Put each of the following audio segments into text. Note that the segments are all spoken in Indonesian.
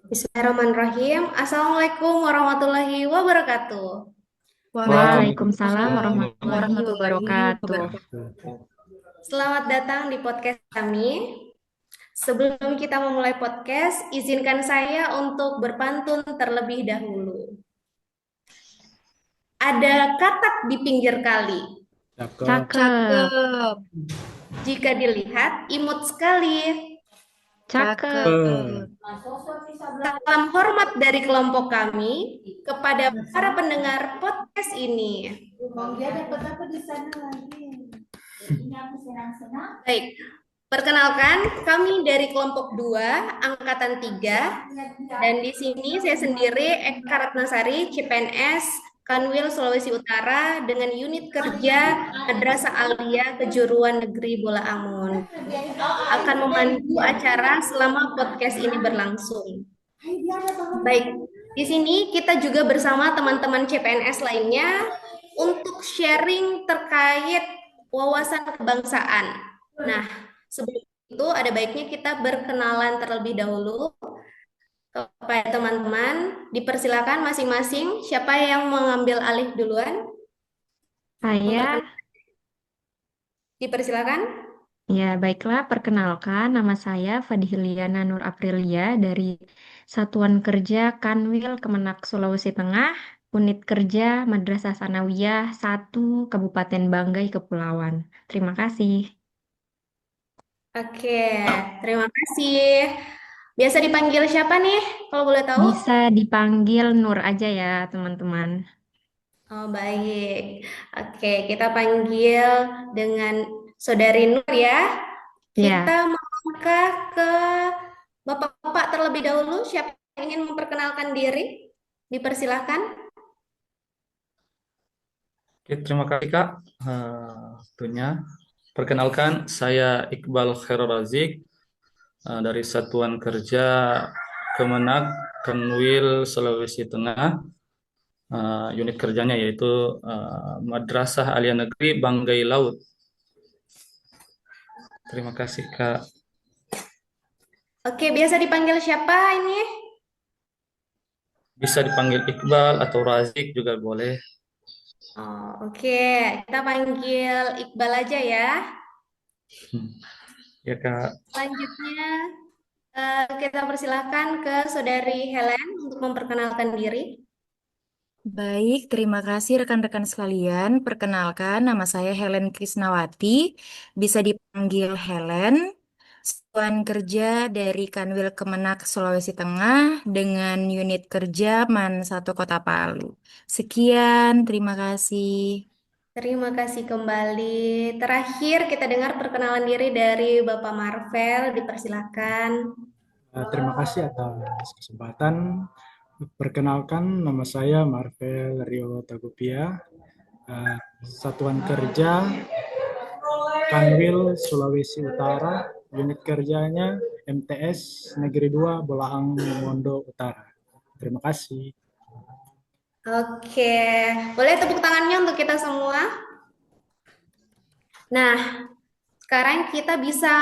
Bismillahirrahmanirrahim. Assalamualaikum warahmatullahi wabarakatuh. Waalaikumsalam Waalaikumsalam warahmatullahi warahmatullahi wabarakatuh. wabarakatuh. Selamat datang di podcast kami. Sebelum kita memulai podcast, izinkan saya untuk berpantun terlebih dahulu. Ada katak di pinggir kali. Cakep. Cakep, Cakep. Jika dilihat, imut sekali. cakep. Cakep. Salam hormat dari kelompok kami kepada para pendengar podcast ini. Baik, perkenalkan kami dari kelompok 2, angkatan 3, dan di sini saya sendiri Eka Ratnasari, CPNS, Kanwil Sulawesi Utara dengan unit kerja Madrasah Aliyah Kejuruan Negeri Bola Angun. Akan memandu acara selama podcast ini berlangsung. Baik, di sini kita juga bersama teman-teman CPNS lainnya untuk sharing terkait wawasan kebangsaan. Nah, sebelum itu ada baiknya kita berkenalan terlebih dahulu kepada teman-teman. Dipersilakan masing-masing siapa yang mengambil alih duluan. Saya, Memperkenalkan, dipersilakan. ya baiklah, perkenalkan nama saya Fadhiliana Nur Aprilia dari Satuan Kerja Kanwil Kemenak Sulawesi Tengah, Unit Kerja Madrasah Sanawiyah 1 Kabupaten Banggai Kepulauan. Terima kasih. Oke, terima kasih. Biasa dipanggil siapa nih, kalau boleh tahu? Bisa dipanggil Nur aja ya, teman-teman. Oh, baik. Oke, kita panggil dengan Saudari Nur ya. Kita Ya, melangkah ke Bapak-bapak terlebih dahulu. Siapa yang ingin memperkenalkan diri? Dipersilahkan. Oke, terima kasih Kak. Tentunya. Perkenalkan, saya Iqbal Khairul Razik dari Satuan Kerja Kemenak Kanwil Sulawesi Tengah. Unit kerjanya yaitu Madrasah Aliyah Negeri Banggai Laut. Terima kasih Kak. Oke, biasa dipanggil siapa ini? Bisa dipanggil Iqbal atau Razik juga boleh. Oh, oke. Kita panggil Iqbal aja ya. Ya Kak. Selanjutnya, kita persilahkan ke Saudari Helen untuk memperkenalkan diri. Baik, terima kasih rekan-rekan sekalian. Perkenalkan, nama saya Helen Krisnawati, bisa dipanggil Helen. Satuan kerja dari Kanwil Kemenak Sulawesi Tengah dengan unit kerja MAN 1 Kota Palu. Sekian, terima kasih. Terima kasih kembali. Terakhir kita dengar perkenalan diri dari Bapak Marvel. Dipersilahkan. Terima kasih atas kesempatan. Perkenalkan, nama saya Marvel Rio Tagupia, Satuan Kerja Kanwil Sulawesi Utara, unit kerjanya MTS Negeri 2 Bolaang Mondo Utara. Terima kasih. Oke, boleh tepuk tangannya untuk kita semua? Nah, sekarang kita bisa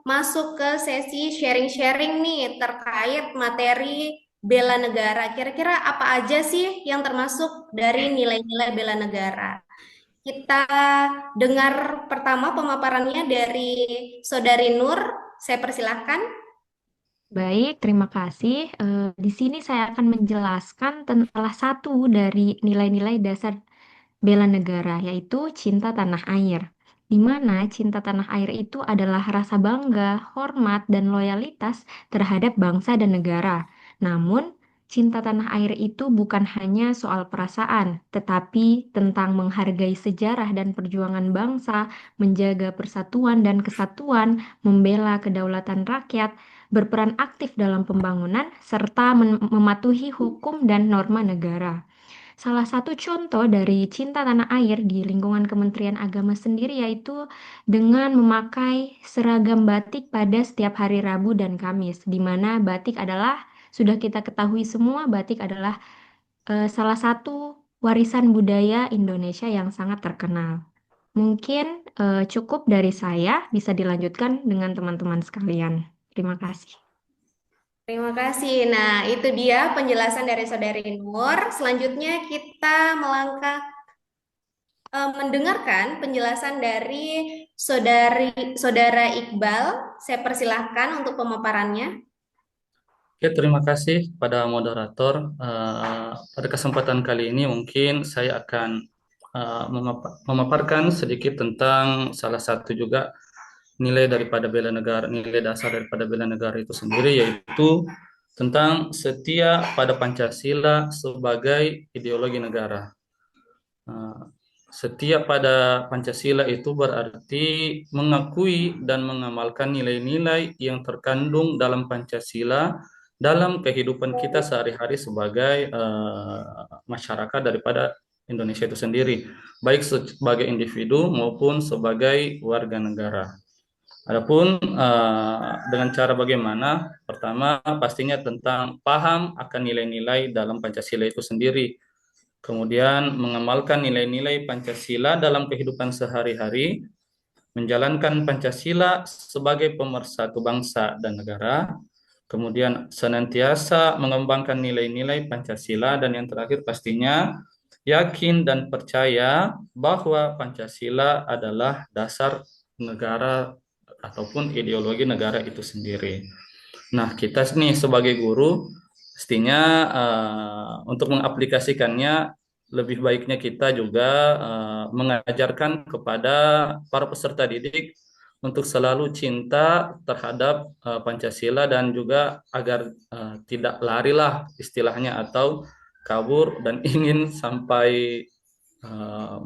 masuk ke sesi sharing-sharing nih terkait materi bela negara. Kira-kira apa aja sih yang termasuk dari nilai-nilai bela negara? Kita dengar pertama pemaparannya dari Saudari Nur. Saya persilahkan. baik, terima kasih. Di sini saya akan menjelaskan tentang salah satu dari nilai-nilai dasar bela negara, yaitu cinta tanah air. Di mana cinta tanah air itu adalah rasa bangga, hormat, dan loyalitas terhadap bangsa dan negara. Namun, cinta tanah air itu bukan hanya soal perasaan, tetapi tentang menghargai sejarah dan perjuangan bangsa, menjaga persatuan dan kesatuan, membela kedaulatan rakyat, berperan aktif dalam pembangunan, serta mematuhi hukum dan norma negara. Salah satu contoh dari cinta tanah air di lingkungan Kementerian Agama sendiri yaitu dengan memakai seragam batik pada setiap hari Rabu dan Kamis, di mana batik adalah, sudah kita ketahui semua, batik adalah salah satu warisan budaya Indonesia yang sangat terkenal. Mungkin cukup dari saya, bisa dilanjutkan dengan teman-teman sekalian. Terima kasih. Terima kasih. Nah, itu dia penjelasan dari Saudari Nur. Selanjutnya kita melangkah mendengarkan penjelasan dari Saudara Iqbal. Saya persilahkan untuk pemaparannya. Oke, terima kasih pada moderator. Pada kesempatan kali ini mungkin saya akan memaparkan sedikit tentang salah satu juga nilai daripada bela negara, nilai dasar daripada bela negara itu sendiri, yaitu tentang setia pada Pancasila sebagai ideologi negara. Eh, Setia pada Pancasila itu berarti mengakui dan mengamalkan nilai-nilai yang terkandung dalam Pancasila dalam kehidupan kita sehari-hari sebagai masyarakat daripada Indonesia itu sendiri, baik sebagai individu maupun sebagai warga negara. Adapun dengan cara bagaimana, pertama pastinya tentang paham akan nilai-nilai dalam Pancasila itu sendiri. Kemudian mengamalkan nilai-nilai Pancasila dalam kehidupan sehari-hari, menjalankan Pancasila sebagai pemersatu bangsa dan negara, kemudian senantiasa mengembangkan nilai-nilai Pancasila, dan yang terakhir pastinya yakin dan percaya bahwa Pancasila adalah dasar negara ataupun ideologi negara itu sendiri. Nah, kita nih sebagai guru pastinya untuk mengaplikasikannya lebih baiknya kita juga mengajarkan kepada para peserta didik untuk selalu cinta terhadap Pancasila, dan juga agar tidak larilah istilahnya atau kabur dan ingin sampai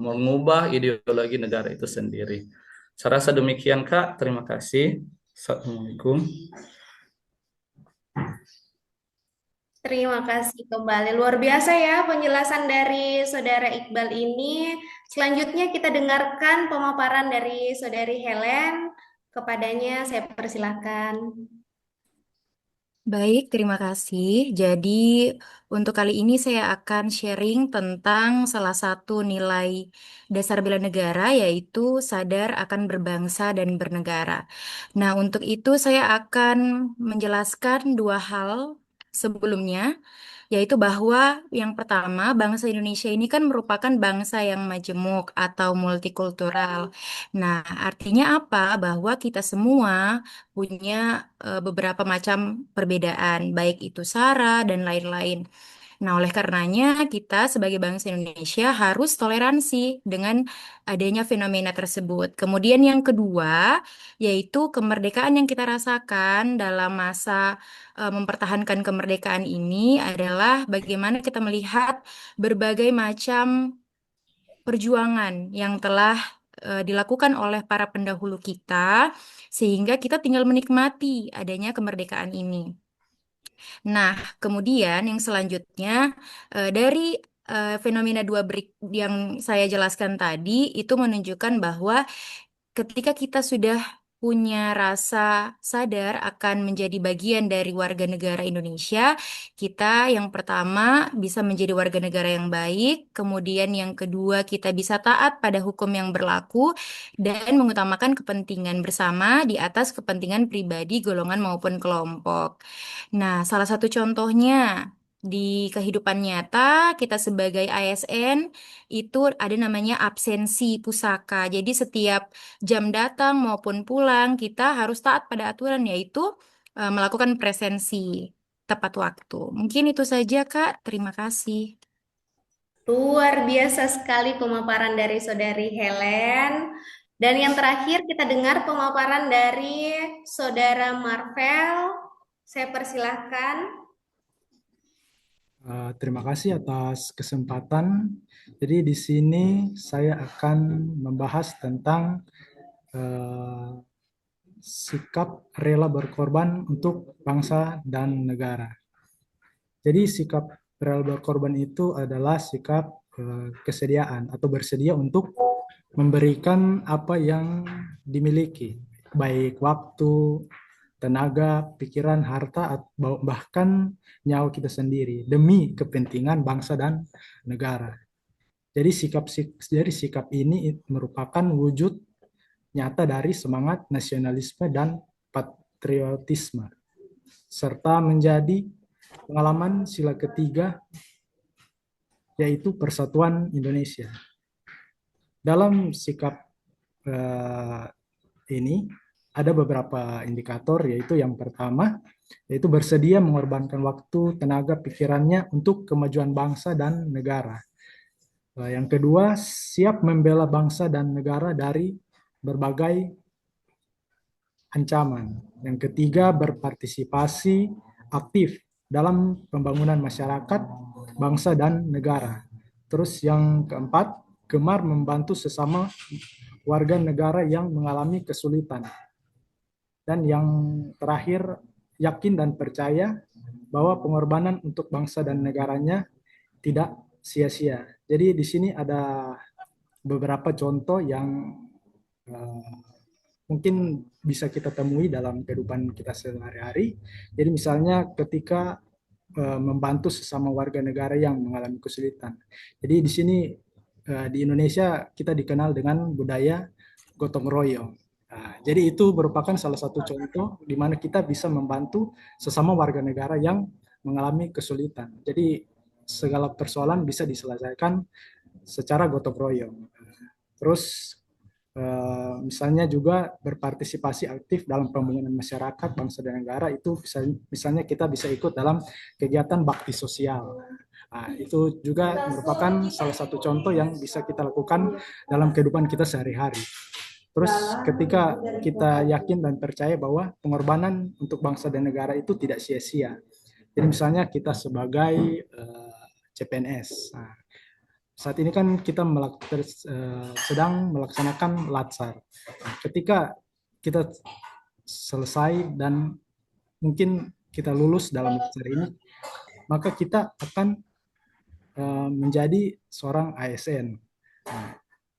mengubah ideologi negara itu sendiri. Saya rasa demikian, Kak. Terima kasih. Assalamualaikum. Terima kasih kembali. Luar biasa ya penjelasan dari Saudara Iqbal ini. Selanjutnya kita dengarkan pemaparan dari Saudari Helen. Kepadanya saya persilahkan. Baik, terima kasih. Jadi, untuk kali ini saya akan sharing tentang salah satu nilai dasar bela negara, yaitu sadar akan berbangsa dan bernegara. Nah, untuk itu saya akan menjelaskan dua hal sebelumnya, yaitu bahwa yang pertama, bangsa Indonesia ini kan merupakan bangsa yang majemuk atau multikultural. Nah, artinya apa? Bahwa kita semua punya beberapa macam perbedaan, baik itu SARA dan lain-lain. Nah, oleh karenanya kita sebagai bangsa Indonesia harus toleransi dengan adanya fenomena tersebut. Kemudian yang kedua, yaitu kemerdekaan yang kita rasakan dalam masa mempertahankan kemerdekaan ini adalah bagaimana kita melihat berbagai macam perjuangan yang telah dilakukan oleh para pendahulu kita, sehingga kita tinggal menikmati adanya kemerdekaan ini. Nah, kemudian yang selanjutnya dari fenomena dua yang saya jelaskan tadi itu menunjukkan bahwa ketika kita sudah punya rasa sadar akan menjadi bagian dari warga negara Indonesia, kita yang pertama bisa menjadi warga negara yang baik, kemudian yang kedua kita bisa taat pada hukum yang berlaku dan mengutamakan kepentingan bersama di atas kepentingan pribadi, golongan maupun kelompok. Nah, salah satu contohnya di kehidupan nyata kita sebagai ASN itu ada namanya absensi pusaka. Jadi setiap jam datang maupun pulang, kita harus taat pada aturan, yaitu melakukan presensi tepat waktu. Mungkin itu saja, Kak. Terima kasih. Luar biasa sekali pemaparan dari Saudari Helen. Dan yang terakhir kita dengar pemaparan dari Saudara Marvel. Saya persilahkan. Terima kasih atas kesempatan. Jadi di sini saya akan membahas tentang eh, sikap rela berkorban untuk bangsa dan negara. Jadi sikap rela berkorban itu adalah sikap kesediaan atau bersedia untuk memberikan apa yang dimiliki, baik waktu, tenaga, pikiran, harta, bahkan nyawa kita sendiri demi kepentingan bangsa dan negara. Jadi sikap ini merupakan wujud nyata dari semangat nasionalisme dan patriotisme. serta menjadi pengalaman sila ketiga, yaitu Persatuan Indonesia. Dalam sikap ini ada beberapa indikator, yaitu yang pertama, yaitu bersedia mengorbankan waktu, tenaga, pikirannya untuk kemajuan bangsa dan negara. Yang kedua, siap membela bangsa dan negara dari berbagai ancaman. Yang ketiga, berpartisipasi aktif dalam pembangunan masyarakat, bangsa, dan negara. Terus yang keempat, gemar membantu sesama warga negara yang mengalami kesulitan. Dan yang terakhir, yakin dan percaya bahwa pengorbanan untuk bangsa dan negaranya tidak sia-sia. Jadi di sini ada beberapa contoh yang mungkin bisa kita temui dalam kehidupan kita sehari-hari. Jadi misalnya ketika membantu sesama warga negara yang mengalami kesulitan. Jadi di sini di Indonesia kita dikenal dengan budaya gotong royong. Jadi itu merupakan salah satu contoh di mana kita bisa membantu sesama warga negara yang mengalami kesulitan. Jadi segala persoalan bisa diselesaikan secara gotong royong. Terus misalnya juga berpartisipasi aktif dalam pembangunan masyarakat, bangsa dan negara, itu misalnya kita bisa ikut dalam kegiatan bakti sosial. Itu juga merupakan salah satu contoh yang bisa kita lakukan dalam kehidupan kita sehari-hari. Terus ketika kita yakin dan percaya bahwa pengorbanan untuk bangsa dan negara itu tidak sia-sia. Jadi misalnya kita sebagai CPNS. Saat ini kan kita sedang melaksanakan latsar. Ketika kita selesai dan mungkin kita lulus dalam latsar ini, maka kita akan menjadi seorang ASN.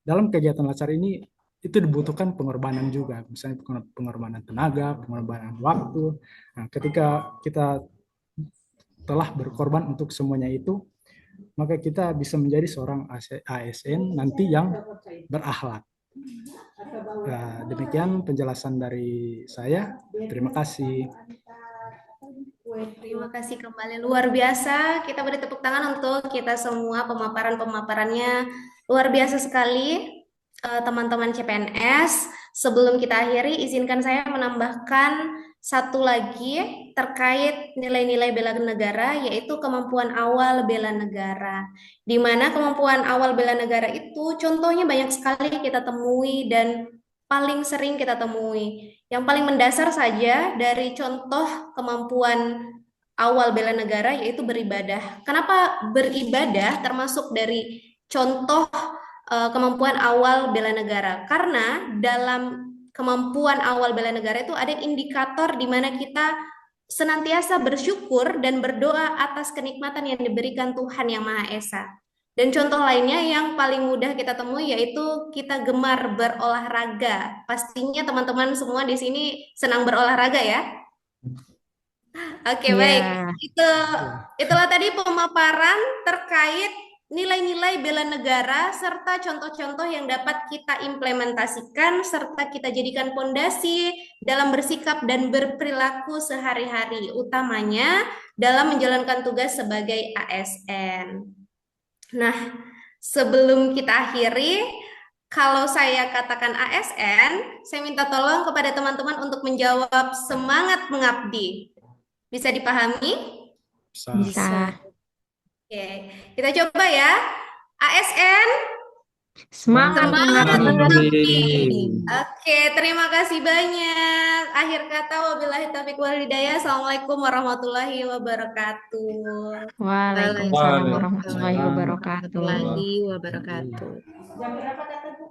Dalam kegiatan latsar ini itu dibutuhkan pengorbanan juga, misalnya pengorbanan tenaga, pengorbanan waktu. Ketika kita telah berkorban untuk semuanya itu, maka kita bisa menjadi seorang ASN nanti yang berakhlak. Demikian penjelasan dari saya. Terima kasih. Terima kasih kembali, luar biasa. Kita beri tepuk tangan untuk kita semua, pemaparannya luar biasa sekali, teman-teman CPNS. Sebelum kita akhiri, izinkan saya menambahkan satu lagi terkait nilai-nilai bela negara, yaitu kemampuan awal bela negara. Di mana kemampuan awal bela negara itu contohnya banyak sekali kita temui dan paling sering kita temui. Yang paling mendasar saja dari contoh kemampuan awal bela negara yaitu beribadah. Kenapa beribadah termasuk dari contoh kemampuan awal bela negara? Karena dalam kemampuan awal bela negara itu ada indikator di mana kita senantiasa bersyukur dan berdoa atas kenikmatan yang diberikan Tuhan Yang Maha Esa. Dan contoh lainnya yang paling mudah kita temui yaitu kita gemar berolahraga. Pastinya teman-teman semua di sini senang berolahraga ya. Oke, baik. Itulah tadi pemaparan terkait nilai-nilai bela negara serta contoh-contoh yang dapat kita implementasikan serta kita jadikan fondasi dalam bersikap dan berperilaku sehari-hari, utamanya dalam menjalankan tugas sebagai ASN. Nah, sebelum kita akhiri, kalau saya katakan ASN, saya minta tolong kepada teman-teman untuk menjawab semangat mengabdi. Bisa dipahami? Bisa. Oke, kita coba ya. ASN, Semangat mengabdi. Oke, terima kasih banyak. Akhir kata, wabillahi taufiq wal hidayah. Assalamualaikum warahmatullahi wabarakatuh. Waalaikumsalam warahmatullahi wabarakatuh. Warahmatullahi wabarakatuh. Jam berapa, Tante?